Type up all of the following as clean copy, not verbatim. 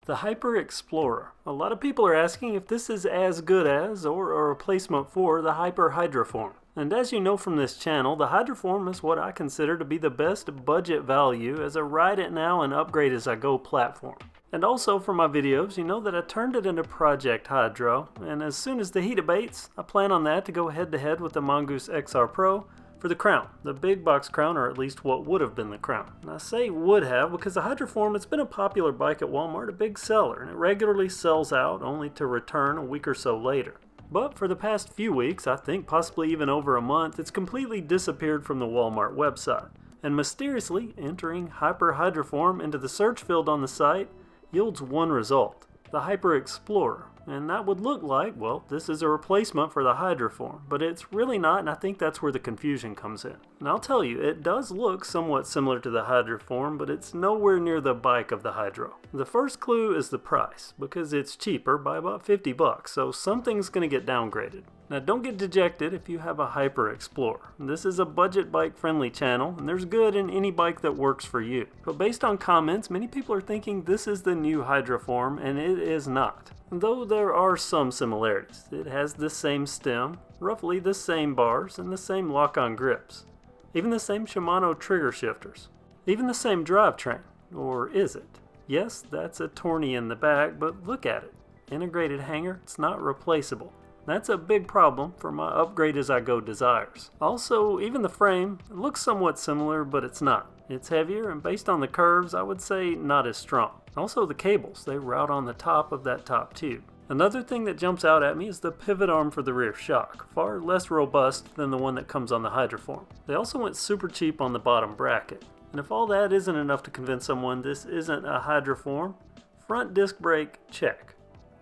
The Hyper Explorer. A lot of people are asking if this is as good as or a replacement for the Hyper Hydroform. And as you know from this channel, the Hydroform is what I consider to be the best budget value as a ride it now and upgrade as I go platform. And also for my videos, you know that I turned it into Project Hydro, and as soon as the heat abates, I plan on that to go head to head with the Mongoose XR Pro for the crown, the big box crown, or at least what would have been the crown. And I say would have because the Hydroform, it's been a popular bike at Walmart, a big seller, and it regularly sells out only to return a week or so later. But for the past few weeks, I think possibly even over a month, it's completely disappeared from the Walmart website. And mysteriously, entering Hyper Hydroform into the search field on the site yields one result, the Hyper Explorer. And that would look like, well, this is a replacement for the Hydroform, but it's really not, and I think that's where the confusion comes in. And I'll tell you, it does look somewhat similar to the Hydroform, but it's nowhere near the bike of the Hydro. The first clue is the price, because it's cheaper by about 50 bucks, so something's going to get downgraded. Now don't get dejected if you have a Hyper Explorer. This is a budget bike friendly channel, and there's good in any bike that works for you. But based on comments, many people are thinking this is the new Hydroform, and it is not. Though there are some similarities. It has the same stem, roughly the same bars, and the same lock-on grips. Even the same Shimano trigger shifters. Even the same drivetrain. Or is it? Yes, that's a tourney in the back, but look at it. Integrated hanger, it's not replaceable. That's a big problem for my upgrade as I go desires. Also, even the frame, it looks somewhat similar, but it's not. It's heavier, and based on the curves, I would say not as strong. Also the cables, they route on the top of that top tube. Another thing that jumps out at me is the pivot arm for the rear shock, far less robust than the one that comes on the Hydroform. They also went super cheap on the bottom bracket. And if all that isn't enough to convince someone this isn't a Hydroform, front disc brake, check.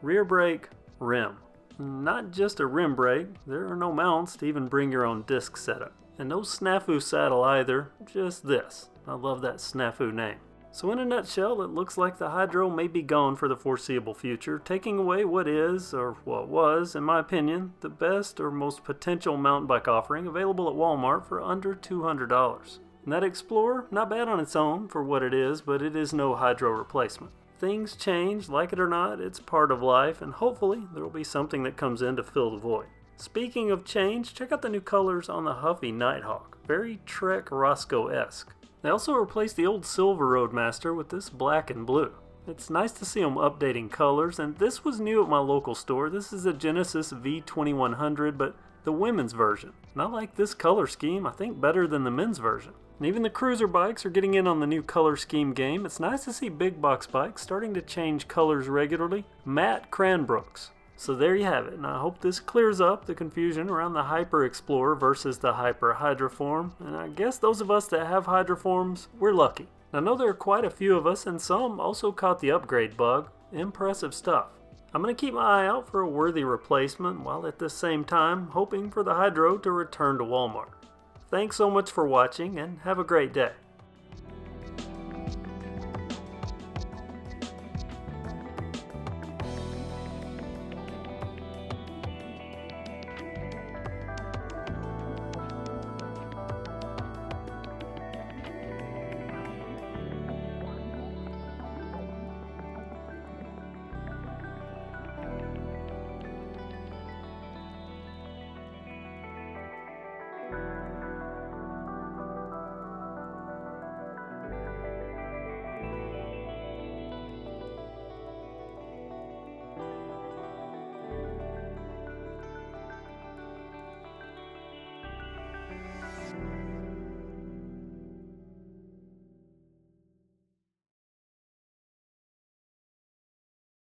Rear brake, rim. Not just a rim brake, there are no mounts to even bring your own disc setup. And no snafu saddle either, just this. I love that snafu name. So in a nutshell, it looks like the Hydro may be gone for the foreseeable future, taking away what is, or what was, in my opinion, the best or most potential mountain bike offering available at Walmart for under $200. And that Explorer, not bad on its own for what it is, but it is no Hydro replacement. Things change, like it or not, it's part of life, and hopefully there will be something that comes in to fill the void. Speaking of change, check out the new colors on the Huffy Nighthawk, very Trek Roscoe-esque. They also replaced the old Silver Roadmaster with this black and blue. It's nice to see them updating colors, and this was new at my local store. This is a Genesis V2100, but the women's version. And I like this color scheme, I think better than the men's version. And even the cruiser bikes are getting in on the new color scheme game. It's nice to see big box bikes starting to change colors regularly. Matte Cranbrooks. So there you have it, and I hope this clears up the confusion around the Hyper Explorer versus the Hyper Hydroform, and I guess those of us that have Hydroforms, we're lucky. I know there are quite a few of us, and some also caught the upgrade bug. Impressive stuff. I'm going to keep my eye out for a worthy replacement, while at the same time hoping for the Hydro to return to Walmart. Thanks so much for watching, and have a great day.